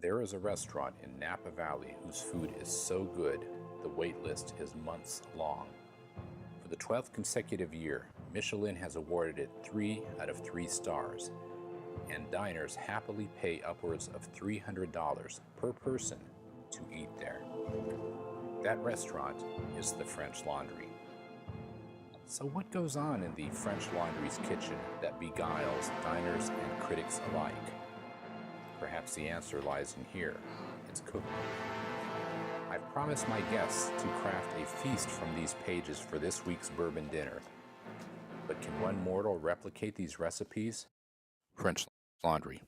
There is a restaurant in Napa Valley whose food is so good, the wait list is months long. For the 12th consecutive year, Michelin has awarded it 3 out of 3 stars, and diners happily pay upwards of $300 per person to eat there. That restaurant is the French Laundry. So what goes on in the French Laundry's kitchen that beguiles diners and critics alike? Perhaps the answer lies in here. It's cookbook. I've promised my guests to craft a feast from these pages for this week's bourbon dinner. But can one mortal replicate these recipes? French Laundry.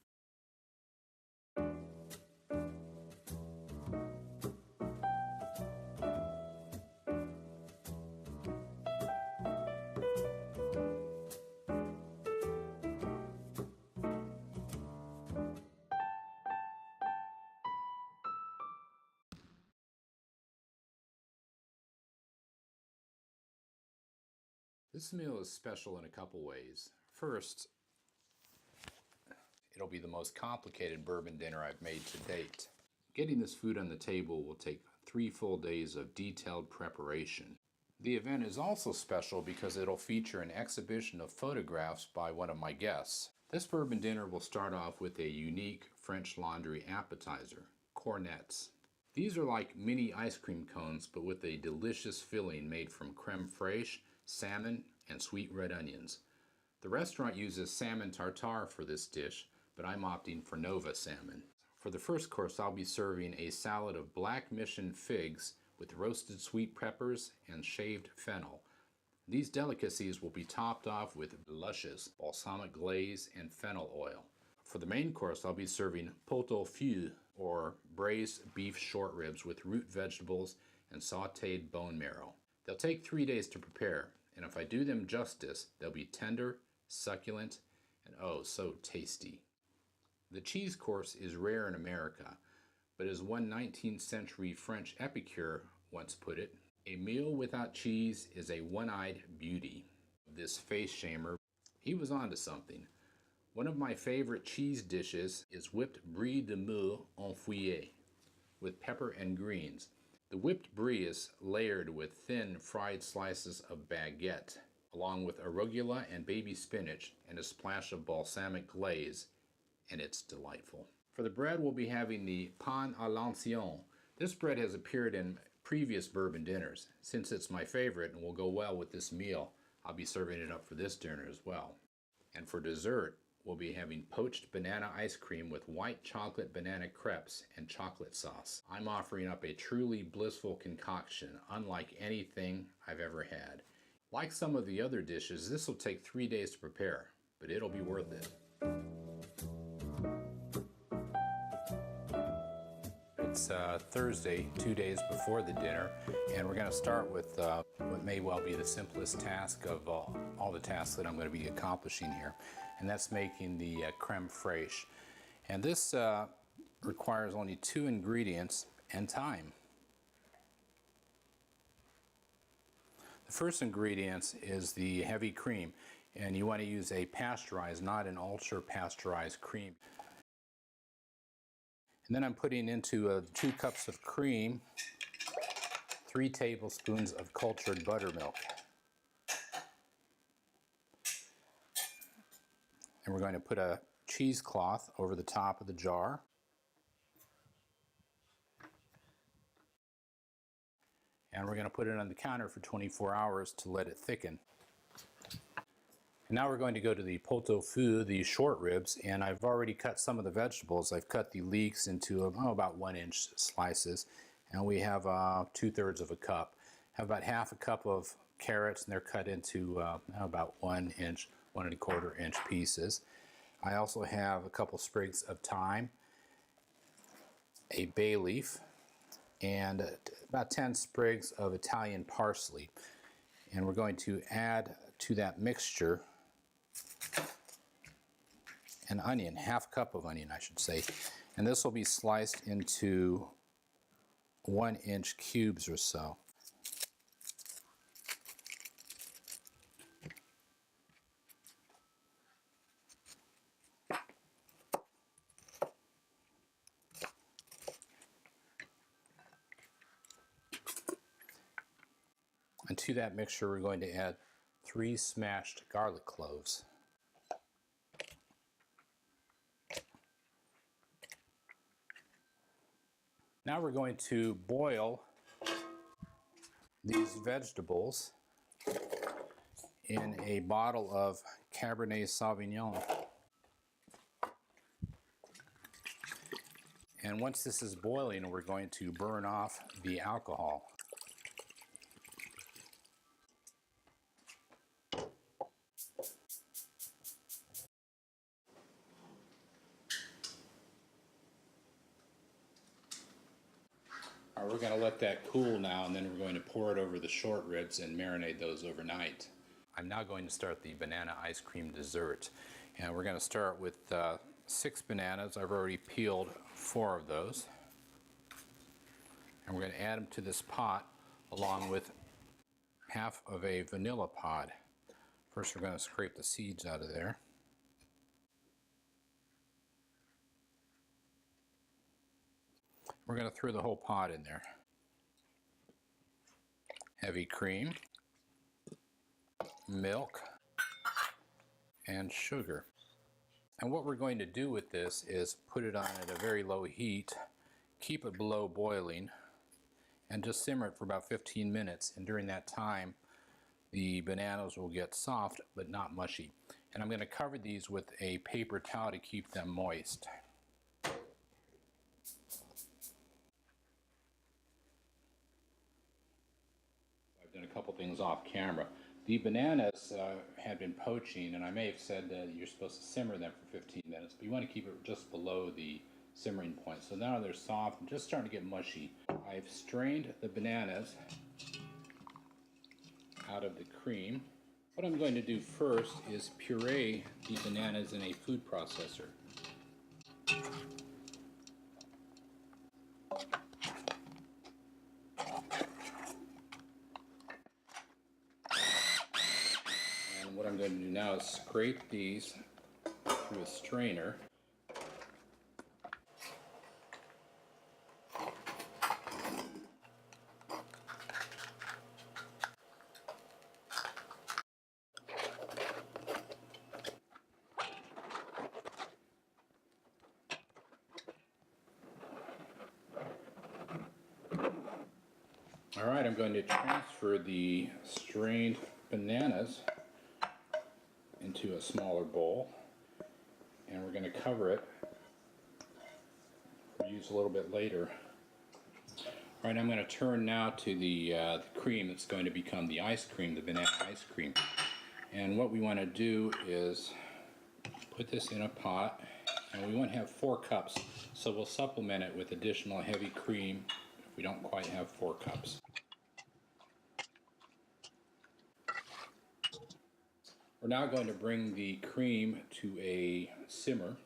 This meal is special in a couple ways. First, it'll be the most complicated bourbon dinner I've made to date. Getting this food on the table will take 3 full days of detailed preparation. The event is also special because it'll feature an exhibition of photographs by one of my guests. This bourbon dinner will start off with a unique French Laundry appetizer, cornets. These are like mini ice cream cones, but with a delicious filling made from creme fraiche, salmon, and sweet red onions. The restaurant uses salmon tartare for this dish, but I'm opting for Nova salmon. For the first course, I'll be serving a salad of black mission figs with roasted sweet peppers and shaved fennel. These delicacies will be topped off with luscious balsamic glaze and fennel oil. For the main course, I'll be serving pot-au-feu, or braised beef short ribs with root vegetables and sautéed bone marrow. They'll take 3 days to prepare, and if I do them justice, they'll be tender, succulent, and oh, so tasty. The cheese course is rare in America, but as one 19th century French epicure once put it, a meal without cheese is a one-eyed beauty. This face shamer, he was onto something. One of my favorite cheese dishes is whipped brie de meule en feuillet with pepper and greens. The whipped brie is layered with thin fried slices of baguette, along with arugula and baby spinach and a splash of balsamic glaze, and it's delightful. For the bread, we'll be having the pain à l'ancienne. This bread has appeared in previous bourbon dinners. Since it's my favorite and will go well with this meal, I'll be serving it up for this dinner as well. And for dessert, we'll be having poached banana ice cream with white chocolate banana crepes and chocolate sauce. I'm offering up a truly blissful concoction, unlike anything I've ever had. Like some of the other dishes, this will take 3 days to prepare, but it'll be worth it. It's Thursday, 2 days before the dinner, and we're going to start with what may well be the simplest task of all the tasks that I'm going to be accomplishing here, and that's making the creme fraiche. And this requires only 2 ingredients and time. The first ingredient is the heavy cream, and you want to use a pasteurized, not an ultra pasteurized cream. And then I'm putting into 2 cups of cream, 3 tablespoons of cultured buttermilk. And we're going to put a cheesecloth over the top of the jar. And we're going to put it on the counter for 24 hours to let it thicken. And now we're going to go to the pot-au-feu, the short ribs, and I've already cut some of the vegetables. I've cut the leeks into about 1-inch slices, and we have 2/3 of a cup. I have about half a cup of carrots, and they're cut into about 1 inch, 1 1/4 inch pieces. I also have a couple sprigs of thyme, a bay leaf, and about 10 sprigs of Italian parsley. And we're going to add to that mixture an onion, half cup of onion I should say, and this will be sliced into 1-inch cubes or so. And to that mixture, we're going to add 3 smashed garlic cloves. Now we're going to boil these vegetables in a bottle of Cabernet Sauvignon. And once this is boiling, we're going to burn off the alcohol. All right, we're going to let that cool now, and then we're going to pour it over the short ribs and marinate those overnight. I'm now going to start the banana ice cream dessert. And we're going to start with 6 bananas. I've already peeled 4 of those. And we're going to add them to this pot along with half of a vanilla pod. First, we're going to scrape the seeds out of there. We're going to throw the whole pot in there. Heavy cream, milk, and sugar. And what we're going to do with this is put it on at a very low heat, keep it below boiling, and just simmer it for about 15 minutes. And during that time, the bananas will get soft but not mushy. And I'm going to cover these with a paper towel to keep them moist. I've done a couple things off camera. The bananas had been poaching, and I may have said that you're supposed to simmer them for 15 minutes, but you want to keep it just below the simmering point. So now they're soft and just starting to get mushy. I've strained the bananas out of the cream. What I'm going to do first is puree the bananas in a food processor. And what I'm going to do now is scrape these through a strainer. All right, I'm going to transfer the strained bananas into a smaller bowl, and we're going to cover it for use a little bit later. All right, I'm going to turn now to the cream that's going to become the ice cream, the banana ice cream. And what we want to do is put this in a pot, and we want to have 4 cups, so we'll supplement it with additional heavy cream if we don't quite have 4 cups. We're now going to bring the cream to a simmer.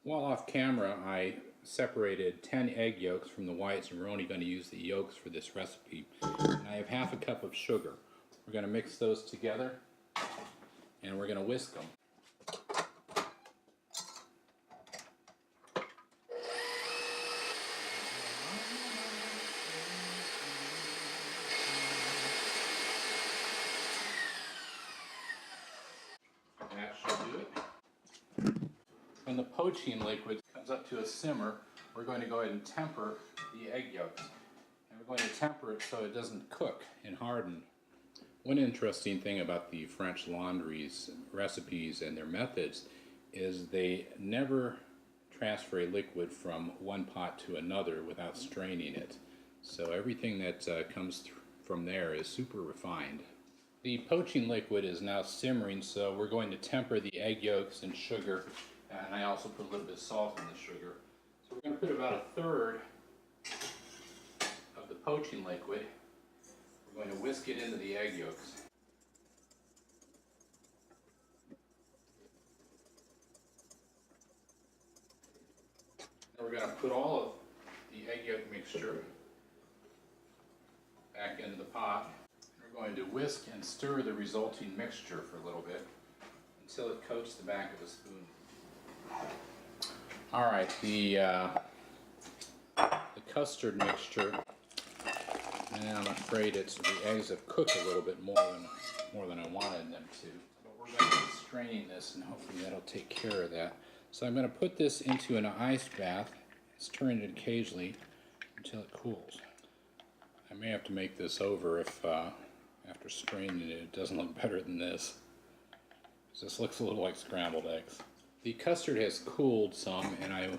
While off camera, I separated 10 egg yolks from the whites, and we're only going to use the yolks for this recipe. And I have half a cup of sugar. We're going to mix those together, and we're going to whisk them. That should do it. When the poaching liquid comes up to a simmer, we're going to go ahead and temper the egg yolks. And we're going to temper it so it doesn't cook and harden. One interesting thing about the French Laundry's recipes and their methods is they never transfer a liquid from one pot to another without straining it. So everything that comes from there is super refined. The poaching liquid is now simmering, so we're going to temper the egg yolks and sugar, and I also put a little bit of salt in the sugar. So we're going to put about 1/3 of the poaching liquid. We're going to whisk it into the egg yolks. Then we're going to put all of the egg yolk mixture back into the pot. We're going to whisk and stir the resulting mixture for a little bit until it coats the back of a spoon. All right, the custard mixture And I'm afraid the eggs have cooked a little bit more than I wanted them to. But we're going to be straining this, and hopefully that'll take care of that. So I'm going to put this into an ice bath. Stir it occasionally until it cools. I may have to make this over if after straining it, it doesn't look better than this. This looks a little like scrambled eggs. The custard has cooled some, and I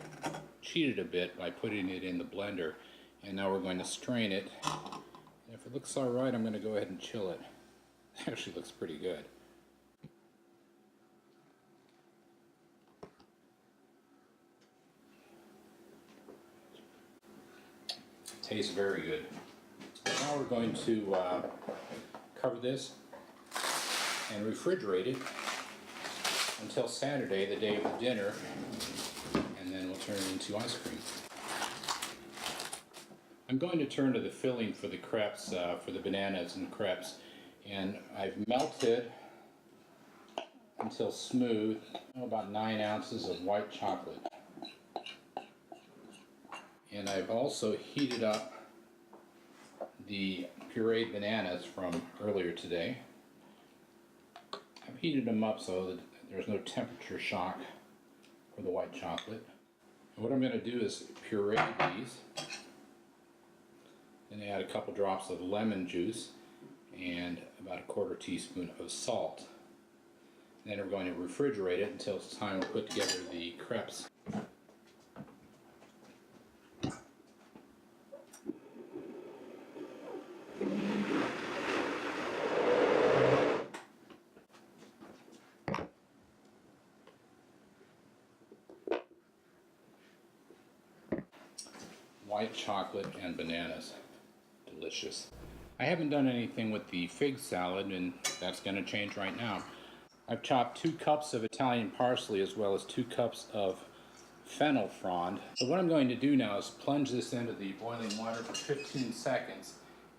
cheated a bit by putting it in the blender. And now we're going to strain it. And if it looks all right, I'm going to go ahead and chill it. It actually looks pretty good. Tastes very good. Now we're going to cover this and refrigerate it until Saturday, the day of the dinner, and then we'll turn it into ice cream. I'm going to turn to the filling for the crepes, for the bananas and crepes, and I've melted until smooth, about 9 ounces of white chocolate. And I've also heated up the pureed bananas from earlier today. I've heated them up so that there's no temperature shock for the white chocolate. And what I'm going to do is puree these, and add a couple drops of lemon juice and about a 1/4 teaspoon of salt. And then we're going to refrigerate it until it's time to put together the crepes. White chocolate and bananas. Delicious. I haven't done anything with the fig salad, and that's going to change right now. I've chopped 2 cups of Italian parsley as well as 2 cups of fennel frond. So what I'm going to do now is plunge this into the boiling water for 15 seconds,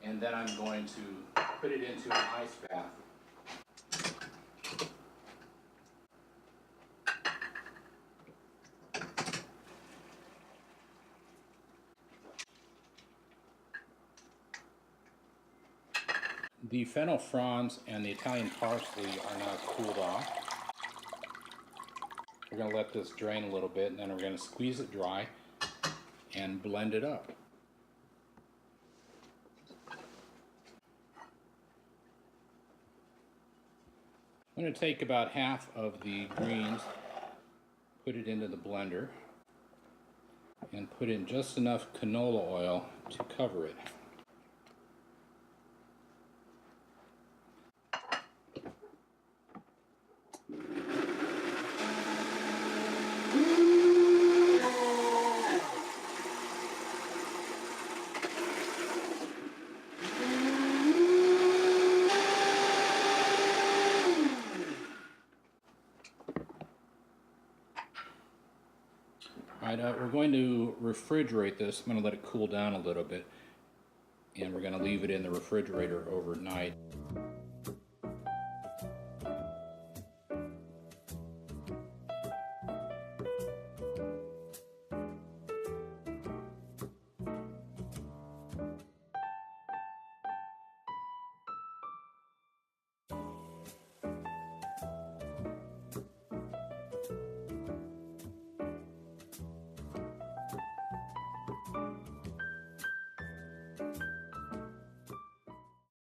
and then I'm going to put it into an ice bath. The fennel fronds and the Italian parsley are now cooled off. We're going to let this drain a little bit, and then we're going to squeeze it dry and blend it up. I'm going to take about half of the greens, put it into the blender, and put in just enough canola oil to cover it. We're going to refrigerate this. I'm going to let it cool down a little bit, and we're going to leave it in the refrigerator overnight.